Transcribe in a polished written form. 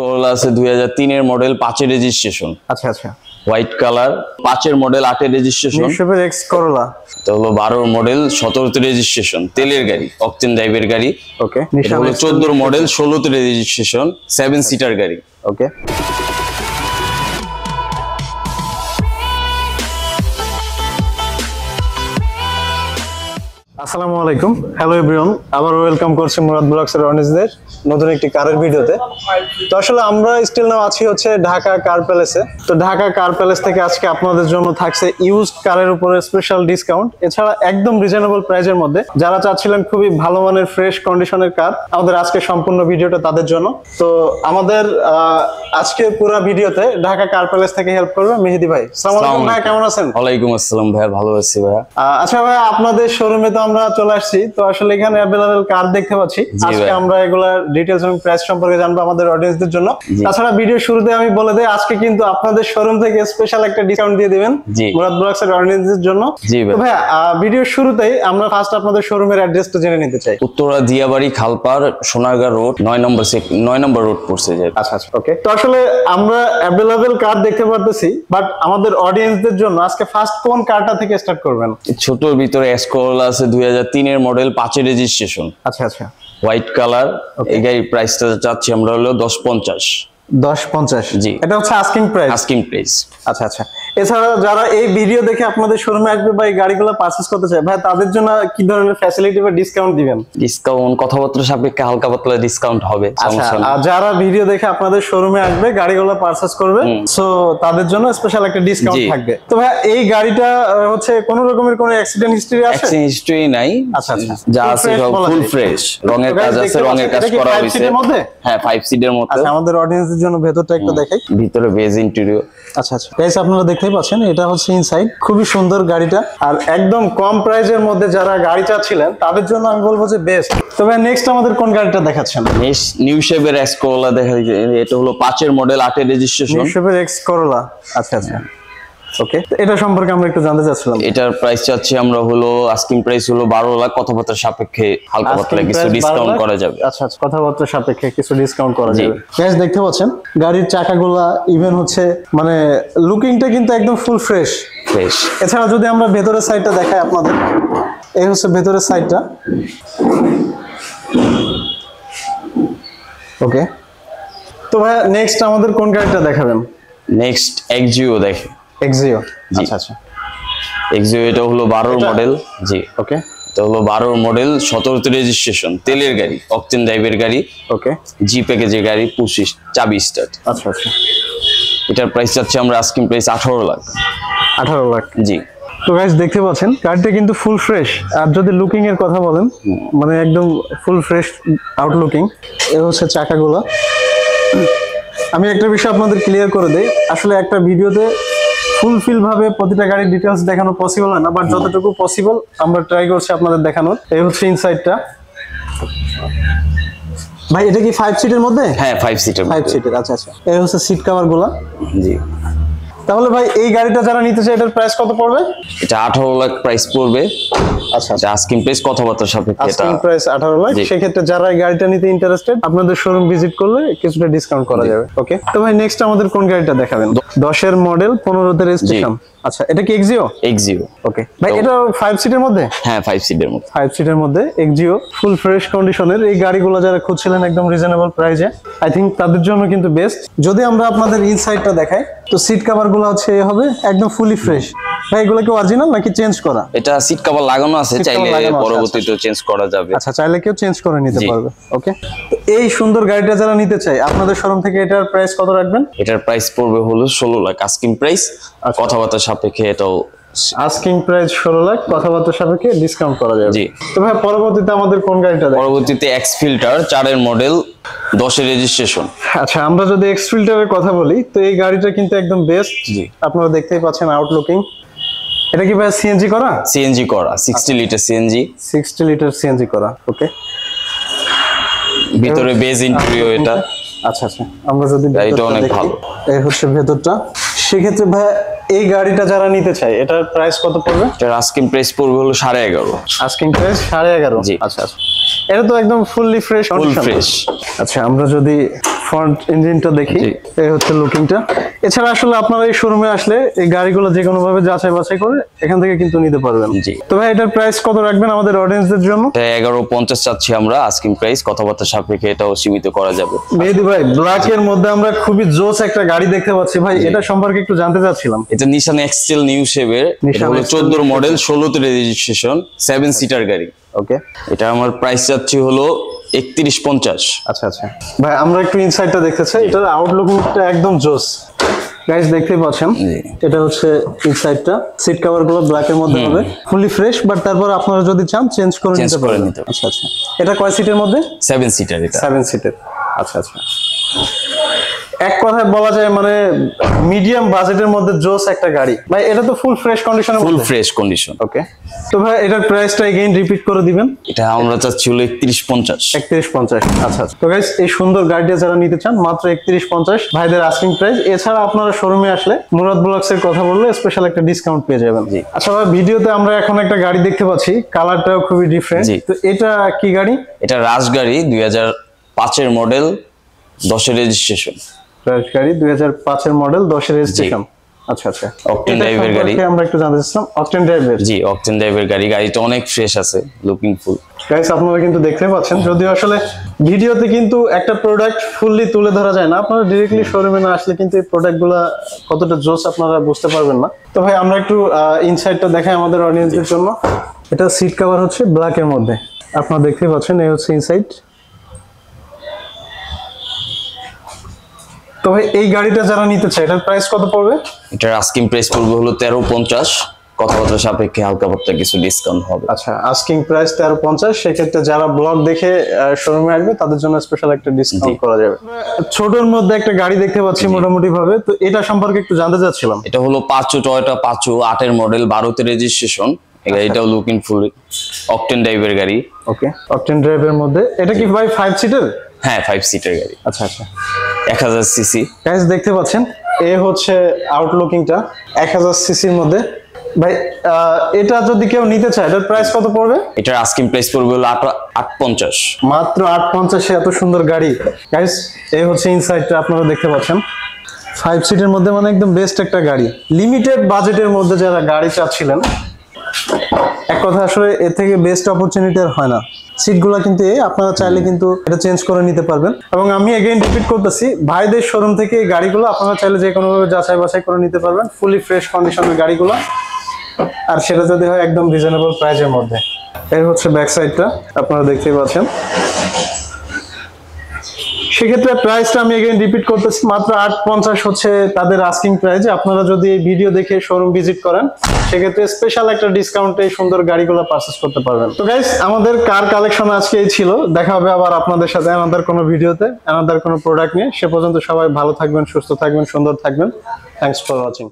করোলা আছে 2003 এর মডেল 5 এর রেজিস্ট্রেশন। আচ্ছা আচ্ছা, হোয়াইট কালার, 5 এর মডেল 8 এর রেজিস্ট্রেশন। নিউশেপের এক্স করোলা, এটা হলো 12 মডেল 17 তে রেজিস্ট্রেশন, তেলের গাড়ি, অকটেন ড্রাইভের গাড়ি। ওকে। এটা হলো 14 মডেল 16 তে রেজিস্ট্রেশন, 7 সিটার গাড়ি। ওকে। আসসালামু আলাইকুম, হ্যালো এভরিওয়ান, আবার ওয়েলকাম করছি মুরাদ ব্লগসের অনিসদের নতুন একটি কারের ভিডিওতে। তো আসলে আমরা স্টিল নাও আছি হচ্ছে ঢাকা কার প্যালেসে। তো ঢাকা কার প্যালেস থেকে আজকে আপনাদের জন্য থাকছে ইউজড কারের উপরে স্পেশাল ডিসকাউন্ট, এছাড়া একদম রিজনেবল প্রাইসের মধ্যে যারা চাচ্ছিলেন খুবই ভালো মানের ফ্রেশ কন্ডিশনের কার, আমাদের আজকে সম্পূর্ণ ভিডিওটা তাদের জন্য। তো আমাদের আজকে পুরো ভিডিওতে ঢাকা কার প্যালেস থেকে হেল্প করবে মেহেদি ভাই। আসসালামু আলাইকুম ভাই, কেমন আছেন? ওয়ালাইকুম আসসালাম ভাই, ভালো আছি ভাই। আচ্ছা ভাই, আপনাদের শোরুমে তো আমরা চলে আসছি, তো আসলে এখানে अवेलेबल কার দেখতে পাচ্ছি। আজকে আমরা এগুলা ডিটেইলস এবং প্রাইস সম্পর্কে জানবো আমাদের অডিয়েন্সদের জন্য। তাছাড়া ভিডিও শুরুতে আমি বলে দেই, আজকে কিন্তু আপনাদের শোরুম থেকে স্পেশাল একটা ডিসকাউন্ট দিয়ে দিবেন মুরাদ ব্লগসের অডিয়েন্সদের জন্য। তো ভাই ভিডিও শুরুতেই আমরা ফার্স্ট আপনাদের শোরুমের অ্যাড্রেসটা জেনে নিতে চাই। উত্তরা দিয়াবাড়ি খালপাড় সোনারগাঁ রোড 9 নম্বর রোড পড়ছে যে। আচ্ছা আচ্ছা, ওকে। তো আসলে আমরা अवेलेबल কার দেখতে পারতেছি, বাট আমাদের অডিয়েন্সদের জন্য আজকে ফার্স্ট কোন কারটা থেকে স্টার্ট করবেন? ছোটর ভিতরে এস করোলা আছে 2003 এর মডেল 5 এর রেজিস্ট্রেশন। আচ্ছা আচ্ছা, হোয়াইট কালার। এই গাড়ির প্রাইসটা চাচ্ছি আমরা হলো 1050। 1050, জি, এটা হচ্ছে আস্কিং প্রাইস। Asking price. আচ্ছা আচ্ছা। এছাড়া যারা এই ভিডিও দেখে আপনাদের শোরুমে আসবে বা এই গাড়িগুলো পারচেজ করতে চায়, ভাই তাদের জন্য কি ধরনের ফ্যাসিলিটি বা ডিসকাউন্ট দিবেন? ডিসকাউন্ট কথাবার্তা সাপেক্ষে হালকা পাতলা ডিসকাউন্ট হবে, সমস্যা নেই। আর যারা ভিডিও দেখে আপনাদের শোরুমে আসবে, গাড়িগুলো পারচেজ করবে, সো তাদের জন্য স্পেশাল একটা ডিসকাউন্ট থাকবে। তো ভাই এই গাড়িটা হচ্ছে কোনো রকমের কোনো অ্যাক্সিডেন্ট হিস্টরি আছে? অ্যাক্সিডেন্ট হিস্টরি নাই। আচ্ছা আচ্ছা, যা আছে সব ফুল ফ্রেশ। রঙের কাজ আছে, রঙের কাজ করা হয়েছে। হ্যাঁ, 5 সিটের মধ্যে। আচ্ছা, আমাদের অডিয়েন্সদের জন্য ভেতরটা একটু দেখাই। ভিতরে বেজ ইন্টেরিয়র। আচ্ছা আচ্ছা গাইস, আপনারা দেখতেই পাচ্ছেন এটা হচ্ছে ইনসাইড। খুবই সুন্দর গাড়িটা, আর একদম কম প্রাইসের মধ্যে যারা গাড়ি চাচ্ছিলেন তাদের জন্য আমি বলবো যে বেস্ট। তবে নেক্সট আমাদের কোন গাড়িটা দেখাচ্ছেন? নেক্সট নিউশেপের এক্স করোলা দেখা যায়। এটা হলো 5 এর মডেল 8 এর রেজিস্ট্রেশন। নিউশেপের এক্স করোলা, আচ্ছা আচ্ছা, ওকে। এটা সম্পর্কে আমরা একটু জানতে চাচ্ছিলাম। এটার প্রাইস চাচ্ছি আমরা হলো আস্কিং প্রাইস হলো 12 লাখ, কথাবার্তা সাপেক্ষে হালকা পাতলা কিছু ডিসকাউন্ট করা যাবে। আচ্ছা আচ্ছা, কথাবার্তা সাপেক্ষে কিছু ডিসকাউন্ট করা যাবে। গাইস দেখতে পাচ্ছেন গাড়ির চাকাগুলা, ইভেন হচ্ছে মানে লুকিংটা কিন্তু একদম ফুল ফ্রেশ। এছাড়া যদি আমরা ভেতরের সাইডটা দেখাই আপনাদের, এই হচ্ছে ভেতরের সাইডটা। ওকে। তো ভাই নেক্সট আমাদের কোন গাড়িটা দেখাবেন? নেক্সট এক্সিও দেখে। এক্সিও, আচ্ছা আচ্ছা। এক্সিও এটা হলো 12 মডেল। জি, ওকে। এটা হলো 12 মডেল 17 তে রেজিস্ট্রেশন, তেলের গাড়ি, অকটেন ড্রাইভের গাড়ি। ওকে। জি প্যাকেজের গাড়ি, 25 চাবি স্টার্ট। আচ্ছা আচ্ছা। এটার প্রাইস চাচ্ছি আমরা আস্কিং প্রাইস 18 লাখ। 18 লাখ, জি। তো গাইস দেখতে পাচ্ছেন গাড়িটা কিন্তু ফুল ফ্রেশ। আর যদি লুকিং এর কথা বলেন, মানে একদম ফুল ফ্রেশ আউট লুকিং। এই হচ্ছে চাকাগুলো। আমি একটা বিষয় আপনাদের ক্লিয়ার করে দেই, আসলে একটা ভিডিওতে ফুলফিল ভাবে প্রতিটা গাড়ির ডিটেইলস দেখানো পসিবল হয় না, বাট যতটুকু পসিবল আমরা ট্রাই করছি আপনাদের দেখানোর। এই হচ্ছে ইনসাইডটা। ভাই এটা কি 5 সিটের মধ্যে? হ্যাঁ, 5 সিটের। 5 সিটের, আচ্ছা আচ্ছা। এই হচ্ছে সিট কভার গুলো। জি। তাহলে ভাই এই গাড়িটা যারা নিতে চায় এটার প্রাইস কত পড়বে? এটা 18 লাখ প্রাইস পড়বে। আচ্ছা, এটা আস্কিং প্রাইস কথাবার্তা সাপেক্ষে। এটা আস্কিং প্রাইস 18 লাখ। সেক্ষেত্রে যারা এই গাড়িটা নিতে ইন্টারেস্টেড আপনাদের শোরুম ভিজিট করলে কিছুটা ডিসকাউন্ট করা যাবে। ওকে। তো ভাই নেক্সট আমাদের কোন গাড়িটা দেখাবেন? 10 এর মডেল 15 তে রেজিস্ট্রেশন। আচ্ছা, এটা কি এক্সিও? এক্সিও, ওকে। ভাই এটা 5 সিটের মধ্যে? হ্যাঁ, 5 সিটের মধ্যে। 5 সিটের মধ্যে এক্সিও ফুল ফ্রেশ কন্ডিশনের। এই গাড়িগুলো যারা খুঁজছিলেন একদম রিজনেবল প্রাইসে, আই থিংক তাদের জন্য কিন্তু বেস্ট। যদি আমরা আপনাদের ইনসাইডটা দেখাই, তো সিট কভার গুলো হচ্ছে হবে একদম ফুলি ফ্রেশ। ভাই এগুলো কি অরিজিনাল নাকি চেঞ্জ করা? এটা সিট কভার লাগানো আছে, চাইলে পরবর্তীতে চেঞ্জ করা যাবে। আচ্ছা, চাইলে কেউ চেঞ্জ করে নিতে পারবে। ওকে। তো এই সুন্দর গাড়িটা যারা নিতে চায় আপনাদের শোরুম থেকে এটার প্রাইস কত রাখবেন? এটার প্রাইস পড়বে হলো 16 লাখ আস্কিং প্রাইস, কথাবার্তা সাপেক্ষে। এটাও আস্কিং প্রাইস 16 লাখ, কথাবার্তা সাপেক্ষে ডিসকাউন্ট করা যাবে। জি। তো ভাই পরবর্তীতে আমাদের কোন গাড়িটা দেখব? পরবর্তীতে এক্স ফিল্টার 4 এর মডেল 10 এর রেজিস্ট্রেশন। আচ্ছা, আমরা যদি এক্স ফিল্টারের কথা বলি, তো এই গাড়িটা কিন্তু একদম বেস্ট। জি। আপনারা দেখতেই পাচ্ছেন আউটলুকিং। এটা কি ভাই সিএনজি করা? সিএনজি করা, 60 লিটার সিএনজি। 60 লিটার সিএনজি করা। ওকে। ভিতরে বেজ ইন্টেরিয়র এটা। আচ্ছা আচ্ছা, আমরা যদি এটা অনেক ভালো। এই হচ্ছে ভেতরটা। সেক্ষেত্রে ভাই এই গাড়িটা যারা নিতে চায় এটার প্রাইস কত পড়বে? এটার আস্কিং প্রাইস পড়বে হলো 11.5। Asking price 11.5। জি। আচ্ছা আচ্ছা, এটা তো একদম ফুললি ফ্রেশ। Full fresh. আচ্ছা, আমরা যদি ফ্রন্ট ইঞ্জিনটা দেখি। জি। এই হচ্ছে লুকিংটা। এছাড়া আসলে আপনারা এই শোরুমে আসলে এই গাড়িগুলো যে কোনো ভাবে যাচাই বাছাই করে এখান থেকে কিন্তু নিতে পারবেন। জি। তো ভাই এটার প্রাইস কত রাখবেন আমাদের অডিয়েন্সদের জন্য? এটা 1150 চাচ্ছি আমরা, আস্কিং প্রাইস, কথাবার্তা সাপেক্ষে এটাও সীমিত করা যাবে। মেহেদী ভাই, ব্ল্যাক এর মধ্যে আমরা খুবই জোস একটা গাড়ি দেখতে পাচ্ছি ভাই, এটা সম্পর্কে একটু জানতে চাচ্ছিলাম। এটা নিশান এক্সটেল নিউ শেপের, এটা হলো 14 মডেল, 16 তে রেজিস্ট্রেশন, 7 সিটার গাড়ি। ওকে, এটা আমার প্রাইস চাচ্ছি হলো 3150। আচ্ছা আচ্ছা ভাই, আমরা একটু ইনসাইডটা দেখতে চাই। এটার আউটলুকটা একদম জোস গাইস, দেখতেই পাচ্ছেন। এটা হচ্ছে ইনসাইডটা, সিট কভার গুলো ব্ল্যাক এর মধ্যে হবে, ফুলি ফ্রেশ, বাট তারপর আপনারা যদি চান চেঞ্জ করে নিতে পারেন। আচ্ছা আচ্ছা, এটা কয় সিটের মধ্যে? 7 সিটার। এটা 7 সিটের। আচ্ছা আচ্ছা, এক কথায় বলা যায় মানে মিডিয়াম বাজেটের মধ্যে জোস একটা গাড়ি ভাই। এটা তো ফুল ফ্রেশ কন্ডিশনে, ফুল ফ্রেশ কন্ডিশন। ওকে, তো ভাই এটার প্রাইসটা এগেইন রিপিট করে দিবেন। এটা আমরা চাচ্ছি হলো 3150। 3150। আচ্ছা আচ্ছা, তো গাইস এই সুন্দর গাড়িটা যারা নিতে চান মাত্র 3150 ভাইদের আস্কিং প্রাইস। এছাড়া আপনারা শোরুমে আসলে মুরাদ ব্লগস এর কথা বললে স্পেশাল একটা ডিসকাউন্ট পেয়ে যাবেন। আচ্ছা ভাই, ভিডিওতে আমরা এখন একটা গাড়ি দেখতে পাচ্ছি, কালারটাও খুবই ডিফারেন্ট। তো এটা কি গাড়ি? এটা রাজ গাড়ি, 2005 এর মডেল, 10 এর রেজিস্ট্রেশন। রাজ গাড়ি 2005 এর মডেল, 10 এর রেজিস্ট্রেশন। আচ্ছা আচ্ছা, অকটেন ড্রাইভের গাড়ি। আমরা একটু জানতে চাচ্ছিলাম অকটেন ড্রাইভের। জি, অকটেন ড্রাইভের গাড়ি। গাড়িটা অনেক ফ্রেশ আছে, লুকিং ফুল। গাইস আপনারা কিন্তু দেখতে পাচ্ছেন, যদিও আসলে ভিডিওতে কিন্তু একটা প্রোডাক্ট ফুললি তুলে ধরা যায় না, আপনারা ডাইরেক্টলি শোরুমে না আসলে কিন্তু এই প্রোডাক্টগুলো কতটা জোস আপনারা বুঝতে পারবেন না। তো ভাই আমরা একটু ইনসাইডটা দেখাই আমাদের অডিয়েন্সদের জন্য। এটা সিট কভার হচ্ছে ব্ল্যাক এর মধ্যে, আপনারা দেখতে পাচ্ছেন। এই হচ্ছে ইনসাইড। তো ভাই এই গাড়িটা যারা নিতে চায় এটার প্রাইস কত পড়বে? এটার আস্কিং প্রাইস পড়বে হলো 1350, কথাবার্তা সাপেক্ষে হালকা পাতলা কিছু ডিসকাউন্ট হবে। আচ্ছা, আস্কিং প্রাইস 1350। সেক্ষেত্রে যারা ব্লগ দেখে শোরুমে আসবে তাদের জন্য স্পেশাল একটা ডিসকাউন্ট করা যাবে। ছোটর মধ্যে একটা গাড়ি দেখতে পাচ্ছি মোটামুটি ভাবে, তো এটা সম্পর্কে একটু জানতে চাচ্ছিলাম। এটা হলো পাঁচো, টয়োটা পাঁচো, 8 এর মডেল, 12 তে রেজিস্ট্রেশন। এটাও লুকিং ফুল, অকটেন ড্রাইভের গাড়ি। ওকে, অকটেন ড্রাইভের মধ্যে। এটা কি ভাই 5 সিটার? হ্যাঁ, 5 সিটার গাড়ি। আচ্ছা আচ্ছা, 1000 সিসি। গাইস দেখতে পাচ্ছেন, এ হচ্ছে আউটলুকিংটা 1000 সিসির মধ্যে। ভাই এটা যদি কেউ নিতে চায় এটার প্রাইস কত পড়বে? এটার আস্কিং প্রাইস পড়বে হলো 850। মাত্র 850 এ এত সুন্দর গাড়ি। গাইস এই হচ্ছে ইনসাইডটা, আপনারা দেখতে পাচ্ছেন 5 সিটের মধ্যে, মানে একদম বেস্ট একটা গাড়ি। লিমিটেড বাজেটের মধ্যে যারা গাড়ি চাচ্ছিলেন, এক কথা আসলে এর থেকে বেস্ট অপরচুনিটি আর হয় না। সিটগুলো কিন্তু আপনারা চাইলে কিন্তু এটা চেঞ্জ করে নিতে পারবেন। এবং আমি এগেইন রিপিট করতেছি, ভাইদের শোরুম থেকে এই গাড়িগুলো আপনারা চাইলে যে কোনো ভাবে যাচাই বাছাই করে নিতে পারবেন, ফুলি ফ্রেশ কন্ডিশনের গাড়িগুলো, আর সেটা যদি হয় একদম রিজনেবল প্রাইসের মধ্যে। এই হচ্ছে ব্যাক সাইডটা, আপনারা দেখতেই পাচ্ছেন। সেক্ষেত্রে প্রাইসটা আমি এগেইন রিপিট করতেছি, মাত্র 850 হচ্ছে তাদের আস্কিং প্রাইস। আপনারা যদি এই ভিডিও দেখে শোরুম ভিজিট করেন সেক্ষেত্রে স্পেশাল একটা ডিসকাউন্টে এই সুন্দর গাড়িগুলো পারচেজ করতে পারবেন। তো গাইস আমাদের কার কালেকশন আজকে এই ছিল। দেখা হবে আবার আপনাদের সাথে অ্যানাদার কোনো ভিডিওতে, অ্যানাদার কোনো প্রোডাক্ট নিয়ে। সে পর্যন্ত সবাই ভালো থাকবেন, সুস্থ থাকবেন, সুন্দর থাকবেন। Thanks for watching.